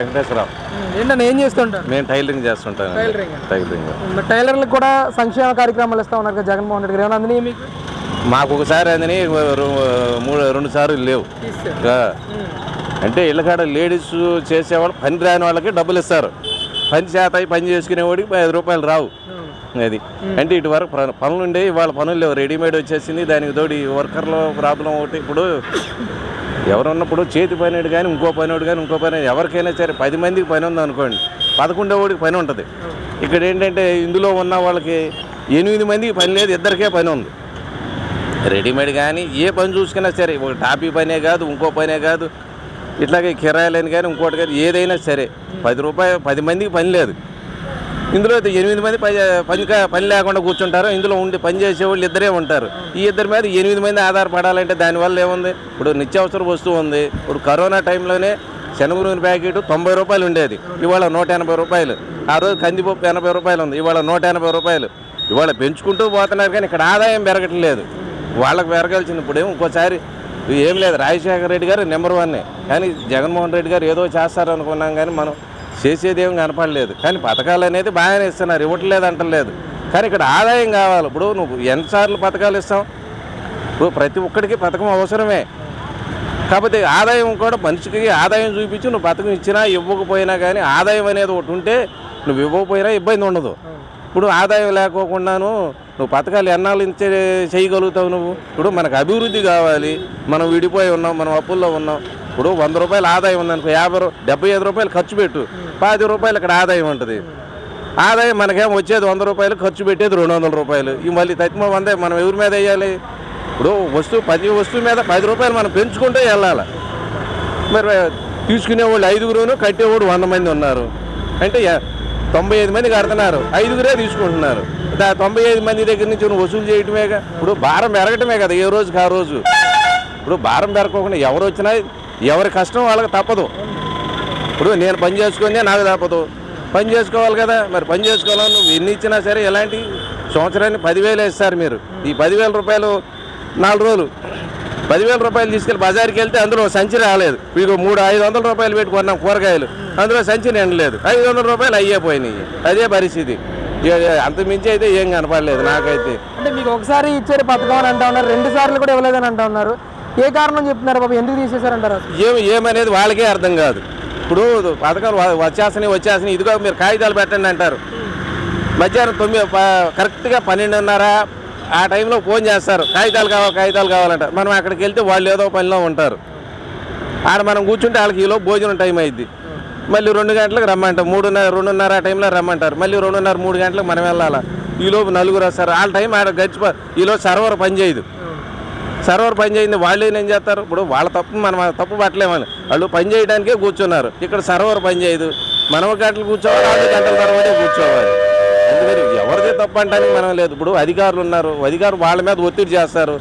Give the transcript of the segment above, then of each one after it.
వెంకటేశ్వరరావు. ఏంటన్నా ఏం చేస్తుంటారు? నేను టైలరింగ్ చేస్తుంటాను. టైలరింగ్ టైలర్లకు కూడా సంక్షేమ కార్యక్రమాలు ఇస్తా ఉన్నారు కదా జగన్మోహన్ రెడ్డి గారు, ఏమైనా అందినాయి మీకు? మాకు ఒకసారి అందని 2 సార్లు లేవు. అంటే ఇళ్ళకాడ లేడీస్ చేసేవాళ్ళు పని రాని వాళ్ళకి డబ్బులు ఇస్తారు, పని చేత పని చేసుకునేవాడికి 5 రూపాయలు రావు. అది అంటే ఇటు వరకు పనులు ఉండే, ఇవాళ పనులు లేవు, రెడీమేడ్ వచ్చేసింది. దానికి తోడి వర్కర్లో ప్రాబ్లం ఒకటి. ఇప్పుడు ఎవరున్నప్పుడు చేతి పనివాడు కానీ ఇంకో పనివాడు కానీ ఇంకో పని, ఎవరికైనా సరే 10 మందికి పని ఉంది అనుకోండి, 11వ వాడికి పని ఉంటుంది. ఇక్కడ ఏంటంటే ఇందులో ఉన్న వాళ్ళకి 8 మందికి పని లేదు, 2కే పని ఉంది. రెడీమేడ్ కానీ ఏ పని చూసుకున్నా సరే, ఒక టాపీ పనే కాదు, ఇంకో పనే కాదు, ఇట్లాగే కిరాయిలని కానీ ఇంకోటి కానీ ఏదైనా సరే 10 మందికి పని లేదు. ఇందులో 8 మంది పని లేకుండా కూర్చుంటారు. ఇందులో ఉండి పని చేసేవాళ్ళు 2 ఉంటారు. ఈ 2 మీద 8 మంది ఆధారపడాలంటే దానివల్ల ఏముంది? ఇప్పుడు నిత్యావసర వస్తువు ఉంది. ఇప్పుడు కరోనా టైంలోనే శనగ నూనె ప్యాకెట్ 90 రూపాయలు ఉండేది, ఇవాళ 180 రూపాయలు. ఆ రోజు కందిపప్పు 80 రూపాయలు ఉంది, ఇవాళ 180 రూపాయలు. ఇవాళ పెంచుకుంటూ పోతున్నారు కానీ ఇక్కడ ఆదాయం పెరగట్లేదు. వాళ్ళకి పెరగాల్సింది ఇప్పుడు ఇంకోసారి ఏం లేదు. రాజశేఖర రెడ్డి గారు నెంబర్ 1, కానీ జగన్మోహన్ రెడ్డి గారు ఏదో చేస్తారు అనుకున్నాం కానీ మనం చేసేది ఏం కనపడలేదు. కానీ పథకాలు అనేది బాగానే ఇస్తున్నారు, ఇవ్వట్లేదు అంటలేదు. కానీ ఇక్కడ ఆదాయం కావాలి. ఇప్పుడు నువ్వు ఎన్నిసార్లు పథకాలు ఇస్తావు? ఇప్పుడు ప్రతి ఒక్కడికి పథకం అవసరమే, కాకపోతే ఆదాయం కూడా మనిషికి ఆదాయం చూపించి నువ్వు పథకం ఇచ్చినా ఇవ్వకపోయినా కానీ ఆదాయం అనేది ఒకటి ఉంటే నువ్వు ఇవ్వకపోయినా ఇబ్బంది ఉండదు. ఇప్పుడు ఆదాయం లేకోకుండాను నువ్వు పథకాలు ఎన్నాళ్ళు చేయగలుగుతావు నువ్వు? ఇప్పుడు మనకు అభివృద్ధి కావాలి, మనం విడిపోయి ఉన్నాం, మనం అప్పుల్లో ఉన్నాం. ఇప్పుడు 100 రూపాయలు ఆదాయం ఉందనుకో, 75 రూపాయలు ఖర్చు పెట్టు, 10 రూపాయలు ఇక్కడ ఆదాయం ఉంటుంది. ఆదాయం మనకేమో వచ్చేది 100 రూపాయలు, ఖర్చు పెట్టేది 200 రూపాయలు. ఈ మళ్ళీ తక్కువ 100 మనం ఎవరి మీద వేయాలి? ఇప్పుడు ప్రతి వస్తువు మీద 10 రూపాయలు మనం పెంచుకుంటే వెళ్ళాలి. మరి తీసుకునేవాళ్ళు 5 కట్టేవాడు 100 మంది ఉన్నారు అంటే 95 మంది కడుతున్నారు, 5 తీసుకుంటున్నారు. 95 మంది దగ్గర నుంచి నువ్వు వసూలు చేయటమేగా. ఇప్పుడు భారం పెరగటమే కదా ఏ రోజుకి ఆ రోజు. ఇప్పుడు భారం పెరగకుండా ఎవరు వచ్చినా ఎవరి కష్టం వాళ్ళకి తప్పదు. ఇప్పుడు నేను పని చేసుకుందే నాకు తప్పదు, పని చేసుకోవాలి కదా. మరి పని చేసుకోవాలని నువ్వు ఎన్ని ఇచ్చినా సరే ఎలాంటి సంవత్సరాన్ని 10,000 ఇస్తారు మీరు. ఈ 10,000 రూపాయలు 4 రోజులు 10,000 రూపాయలు తీసుకెళ్ళి బజార్కి వెళ్తే అందులో సంచి రాలేదు. మీకు 500 రూపాయలు పెట్టి కొన్నాం కూరగాయలు, అందులో సంచి నిండలేదు, 500 రూపాయలు అయ్యిపోయినాయి. అదే పరిస్థితి. అంతమించి అయితే ఏం కనపడలేదు నాకైతే. అంటే మీకు ఒకసారి ఇచ్చారు పథకం అని అంటా ఉన్నారు, 2 సార్లు కూడా ఇవ్వలేదని అంటా ఉన్నారు. ఏ కారణం చెప్తున్నారు బాబు, ఎందుకు తీసేశారంటారు? ఏమనేది వాళ్ళకే అర్థం కాదు. ఇప్పుడు పథకాలు వచ్చేసినాయి ఇదిగో మీరు కాగితాలు పెట్టండి అంటారు. మధ్యాహ్నం 9 కరెక్ట్గా 12:30 ఆ టైంలో ఫోన్ చేస్తారు, కాగితాలు కావాలంటారు. మనం అక్కడికి వెళ్తే వాళ్ళు ఏదో పనిలో ఉంటారు. ఆడ మనం కూర్చుంటే వాళ్ళకి ఈలో భోజనం టైం అయింది. మళ్ళీ 2 గంటలకు రమ్మంటారు, 2:30 ఆ టైంలో రమ్మంటారు. మళ్ళీ 2:30, 3 గంటలకు మనం వెళ్ళాలా. ఈలోపు 4 వస్తారు. వాళ్ళ టైం ఆడ ఈలోపు సర్వర్ పని చేయదు. సర్వర్ పని చేయింది వాళ్ళు ఏం చేస్తారు? ఇప్పుడు వాళ్ళ తప్పు మనం తప్పు పట్టలేమని వాళ్ళు పని చేయడానికే కూర్చున్నారు. ఇక్కడ సర్వర్ పని చేయదు, మనం గంటలు కూర్చోవాలి, 2 గంటల తర్వాతే కూర్చోవాలి. అందుకని ఎవరిదే తప్పు అంటానికి మనం లేదు. ఇప్పుడు అధికారులు ఉన్నారు, అధికారులు వాళ్ళ మీద ఒత్తిడి చేస్తారు,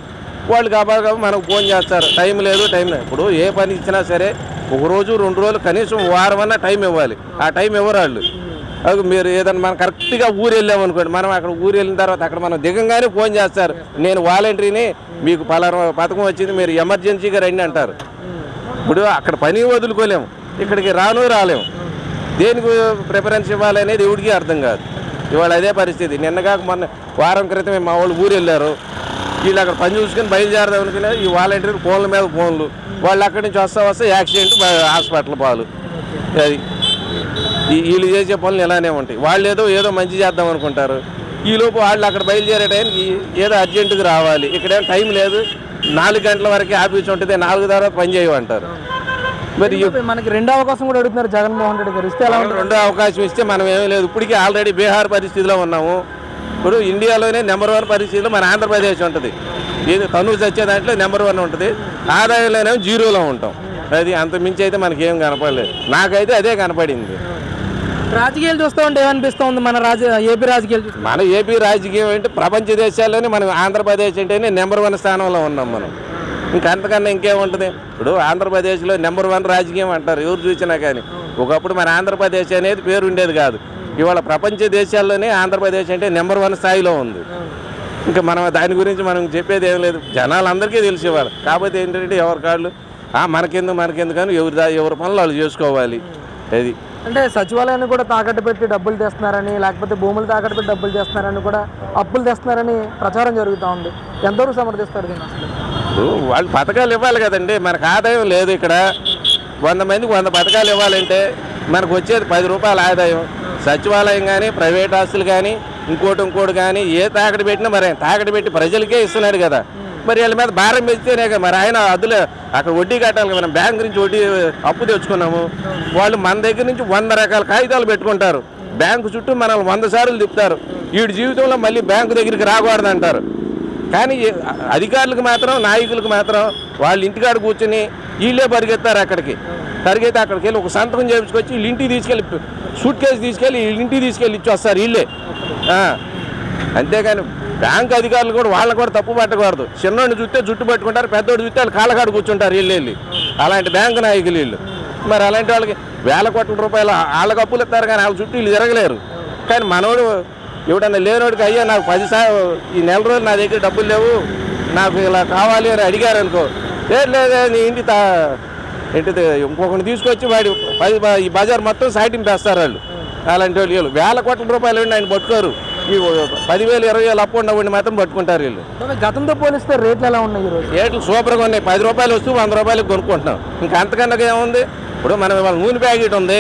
వాళ్ళు కాబట్టి మనకు ఫోన్ చేస్తారు, టైం లేదు. ఇప్పుడు ఏ పని ఇచ్చినా సరే 1 రోజు 2 రోజులు కనీసం వారం అన్నా టైం ఇవ్వాలి. ఆ టైం ఇవ్వరు వాళ్ళు. అది మీరు ఏదైనా మనం కరెక్ట్గా ఊరు వెళ్ళామనుకోండి, మనం అక్కడ ఊరు వెళ్ళిన తర్వాత అక్కడ మనం దిగంగానే ఫోన్ చేస్తారు, నేను వాలంటీర్ని, మీకు పలానా పథకం వచ్చింది, మీరు ఎమర్జెన్సీగా రండి అంటారు. ఇప్పుడు అక్కడ పని వదులుకోలేము, ఇక్కడికి రాలేము. దేనికి ప్రిఫరెన్స్ ఇవ్వాలి అనేది ఎవరికి అర్థం కాదు. ఇవాళ అదే పరిస్థితి. నిన్నగాక మొన్న వారం క్రితమే మా వాళ్ళు ఊరు వెళ్ళారు, వీళ్ళు అక్కడ పని చూసుకొని బయలుదేరదాం అనుకునే ఈ వాలంటీర్ ఫోన్ల మీద ఫోన్లు, వాళ్ళు అక్కడి నుంచి వస్తే యాక్సిడెంట్, హాస్పిటల్ పాలు. అది వీళ్ళు చేసే పనులు ఇలానే ఉంటాయి. వాళ్ళు ఏదో మంచి చేద్దాం అనుకుంటారు, ఈలోపు వాళ్ళు అక్కడ బయలుదేరే టైంకి ఏదో అర్జెంటుగా రావాలి. ఇక్కడేం టైం లేదు, 4 గంటల వరకే ఆఫీస్ ఉంటుంది, 4 తర్వాత పని చేయమంటారు. మరి మనకి 2వ అవకాశం కూడా అడుగుతున్నారు జగన్మోహన్ రెడ్డి గారు, ఇస్తే ఎలా ఉంటుంది? 2వ అవకాశం ఇస్తే మనం ఏమీ లేదు. ఇప్పటికీ ఆల్రెడీ బీహార్ పరిస్థితిలో ఉన్నాము. ఇప్పుడు ఇండియాలోనే నెంబర్ 1 పరిస్థితిలో మన ఆంధ్రప్రదేశ్ ఉంటుంది. ఏది తనువు వచ్చే దాంట్లో నెంబర్ 1 ఉంటుంది, ఆదాయంలోనేమో 0లో ఉంటాం. అది అంత మించి అయితే మనకేం కనపడలేదు. నాకైతే అదే కనపడింది. రాజకీయాలు చూస్తూ ఉంటే ఏమనిపిస్తుంది? ఏపీ రాజకీయాలు, మన ఏపీ రాజకీయం అంటే ప్రపంచ దేశాల్లోనే మనం ఆంధ్రప్రదేశ్ అంటేనే నెంబర్ 1 స్థానంలో ఉన్నాం మనం. ఇంకంతకన్నా ఇంకేముంటుంది? ఇప్పుడు ఆంధ్రప్రదేశ్లో నెంబర్ 1 రాజకీయం అంటారు ఎవరు చూసినా కానీ. ఒకప్పుడు మన ఆంధ్రప్రదేశ్ అనేది పేరు ఉండేది కాదు, ఇవాళ ప్రపంచ దేశాల్లోనే ఆంధ్రప్రదేశ్ అంటే నెంబర్ 1 స్థాయిలో ఉంది. ఇంకా మనం దాని గురించి మనం చెప్పేది ఏం లేదు, జనాలందరికీ తెలిసేవాళ్ళు. కాకపోతే ఏంటంటే ఎవరి కాళ్ళు మనకెందుకు కానీ ఎవరి పనులు వాళ్ళు చేసుకోవాలి. అది అంటే సచివాలయాన్ని కూడా తాకట్టు పెట్టి డబ్బులు తెస్తున్నారని, లేకపోతే భూములు తాకట్టు పెట్టి డబ్బులు తెస్తున్నారని కూడా, అప్పులు తెస్తున్నారని ప్రచారం జరుగుతూ ఉంది. ఎంతవరకు సమర్థిస్తారు దీన్ని అసలు? ఇప్పుడు వాళ్ళు పథకాలు ఇవ్వాలి కదండి. మనకు ఆదాయం లేదు ఇక్కడ. 100 మందికి 100 పథకాలు ఇవ్వాలంటే మనకు వచ్చేది 10 రూపాయల ఆదాయం. సచివాలయం కానీ, ప్రైవేట్ ఆస్తులు కానీ, ఇంకోటి కానీ ఏ తాకట్టు పెట్టినా మరి తాకట్టు పెట్టి ప్రజలకే ఇస్తున్నాడు కదా. మరి వీళ్ళ మీద భారం పెంచితేనే కదా. మరి ఆయన అదులే అక్కడ వడ్డీ కట్టాలి. మనం బ్యాంక్ నుంచి వడ్డీ అప్పు తెచ్చుకున్నాము. వాళ్ళు మన దగ్గర నుంచి 100 రకాల కాగితాలు పెట్టుకుంటారు. బ్యాంకు చుట్టూ మనల్ని 100 సార్లు తిప్పుతారు. వీడి జీవితంలో మళ్ళీ బ్యాంకు దగ్గరికి రాకూడదు అంటారు. కానీ అధికారులకు మాత్రం, నాయకులకు మాత్రం వాళ్ళ ఇంటికాడ కూర్చొని వీళ్ళే పరిగెత్తారు. అక్కడికి వెళ్ళి ఒక సంతకం చేయించుకొచ్చి వీళ్ళ ఇంటికి తీసుకెళ్ళి సూట్ కేసు తీసుకెళ్ళి వీళ్ళ ఇంటికి తీసుకెళ్ళి ఇచ్చి వస్తారు వీళ్ళే. అంతేగాని బ్యాంక్ అధికారులు కూడా వాళ్ళని కూడా తప్పు పట్టకూడదు. చిన్నోడిని చూస్తే జుట్టు పట్టుకుంటారు, పెద్దోడు చూస్తే వాళ్ళు కాళ్ళకాడు కూర్చుంటారు వీళ్ళు. అలాంటి బ్యాంకు నాయకులు వీళ్ళు. మరి అలాంటి వాళ్ళకి వేల కోట్ల రూపాయలు వాళ్ళకి అప్పులు ఇస్తారు కానీ వాళ్ళ చుట్టూ వీళ్ళు తిరగలేరు. కానీ మనోడు ఎవడన్నా లేనోడికి అయ్యా నాకు 10 ఈ నెల రోజులు నా దగ్గర డబ్బులు లేవు, నాకు ఇలా కావాలి అని అడిగారు అనుకో, లేదు నీ ఏంటిది ఇంకొకరిని తీసుకొచ్చి వాడి ఈ బజార్ మొత్తం సాటింపేస్తారు వాళ్ళు. అలాంటి వాళ్ళు వేల కోట్ల రూపాయలు ఆయన పట్టుకోరు. ఈ 10,000 20,000 అప్పు ఉండవండి మాత్రం పట్టుకుంటారు వీళ్ళు. గతంతో పోలిస్తే రేట్లు ఎలా ఉన్నాయి ఈరోజు? రేట్లు సూపర్గా ఉన్నాయి. 10 రూపాయలు వస్తూ 100 రూపాయలకి కొనుక్కుంటున్నాం. ఇంకా అంతకన్నా ఏముంది? ఇప్పుడు మనం ఇవాళ నూనె ప్యాకెట్ ఉంది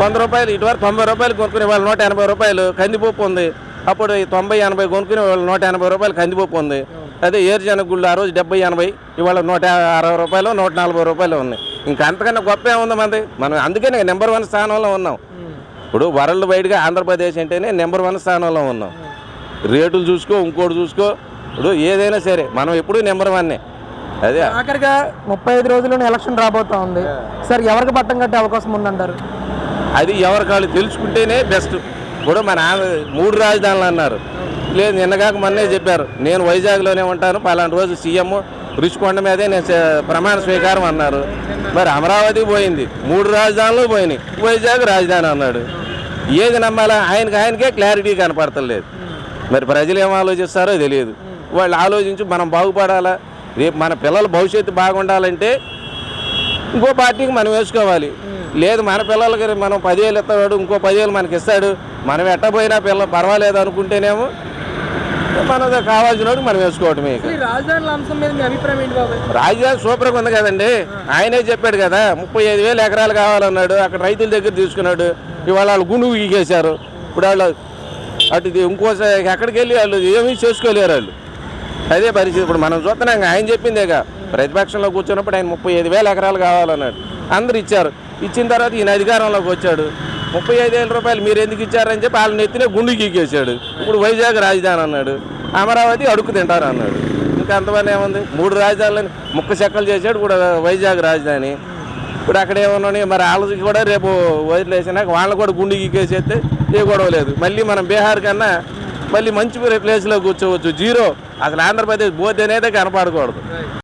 100 రూపాయలు, ఇటువరకు 90 రూపాయలు కొనుక్కునే వాళ్ళు 180 రూపాయలు. కందిపప్పు ఉంది అప్పుడు 90-80 కొనుక్కునే వాళ్ళు 180 రూపాయలు కందిపప్పు ఉంది. అదే ఏరుజనగ గుళ్ళు ఆ రోజు 70-80, ఇవాళ 160 రూపాయలు 140 రూపాయలు ఉన్నాయి. ఇంకా అంతకన్నా గొప్ప ఏముంది మంది? మనం అందుకనే నెంబర్ 1 స్థానంలో ఉన్నాం. ఇప్పుడు వరల్డ్ వైడ్గా ఆంధ్రప్రదేశ్ అంటేనే నెంబర్ 1 స్థానంలో ఉన్నాం. రేటులు చూసుకో, ఇంకోటి చూసుకో, ఇప్పుడు ఏదైనా సరే మనం ఎప్పుడూ నెంబర్ 1. అదే ఆఖరిగా 35 రోజుల్లోనే ఎలక్షన్ రాబోతా ఉంది సార్. ఎవరికి పట్టం కట్టే అవకాశం ఉందంటారు? అది ఎవరికాళ్ళు తెలుసుకుంటేనే బెస్ట్. ఇప్పుడు మన 3 రాజధానులు అన్నారు. లేదు నిన్నగాక మొన్నే చెప్పారు నేను వైజాగ్లోనే ఉంటాను, పలాంటి రోజు సీఎం రుచికొండ మీదే నేను ప్రమాణ స్వీకారం అన్నారు. మరి అమరావతి పోయింది, 3 రాజధానులు పోయినాయి, వైజాగ్ రాజధాని అన్నాడు. ఏది నమ్మాలా? ఆయనకే క్లారిటీ కనపడతలేదు. మరి ప్రజలు ఏం ఆలోచిస్తారో తెలియదు. వాళ్ళు ఆలోచించి మనం బాగుపడాలా, రేపు మన పిల్లల భవిష్యత్తు బాగుండాలంటే ఇంకో పార్టీకి మనం వేసుకోవాలి. లేదు మన పిల్లలకి మనం 10,000 ఇస్తాడు, ఇంకో 10,000 మనకి ఇస్తాడు, మనం ఎట్టపోయినా పిల్లలు పర్వాలేదు అనుకుంటేనేమో మనకు కావాల్సిన మనం వేసుకోవటమే. రాజధానుల అంశం మీద మీ అభిప్రాయం ఏంటి బాబాయ్? రాజధాని సూపర్గా ఉంది కదండి. ఆయనే చెప్పాడు కదా 35,000 ఎకరాలు కావాలన్నాడు. అక్కడ రైతుల దగ్గర తీసుకున్నాడు. ఇవాళ వాళ్ళు గుండు గీకేశారు. ఇప్పుడు వాళ్ళు అటు ఇంకోసారి ఎక్కడికి వెళ్ళి వాళ్ళు ఏమీ చేసుకోలేరు వాళ్ళు. అదే పరిస్థితి. ఇప్పుడు మనం చూస్తున్నాం ఆయన చెప్పిందేగా, ప్రతిపక్షంలో కూర్చున్నప్పుడు ఆయన 35,000 ఎకరాలు కావాలన్నాడు. అందరు ఇచ్చారు. ఇచ్చిన తర్వాత ఈయన అధికారంలోకి వచ్చాడు. 35,000 రూపాయలు మీరు ఎందుకు ఇచ్చారని చెప్పి వాళ్ళని ఎత్తినే గుండు గీకేశాడు. ఇప్పుడు వైజాగ్ రాజధాని అన్నాడు, అమరావతి అడుక్కు తింటారు అన్నాడు. ఇంకా అంతమంది ఏముంది? 3 రాజధానులని ముక్క చెక్కలు చేశాడు కూడా వైజాగ్ రాజధాని. ఇప్పుడు అక్కడ ఏమన్నా మరి వాళ్ళకి కూడా రేపు వదిలేసినాక వాళ్ళని కూడా గుండు గీకేసేస్తే ఏ గొడవ లేదు. మళ్ళీ మనం బీహార్ కన్నా మళ్ళీ మంచి ప్లేస్లో కూర్చోవచ్చు. జీరో అసలు ఆంధ్రప్రదేశ్ పోతే అనేది కనపడకూడదు.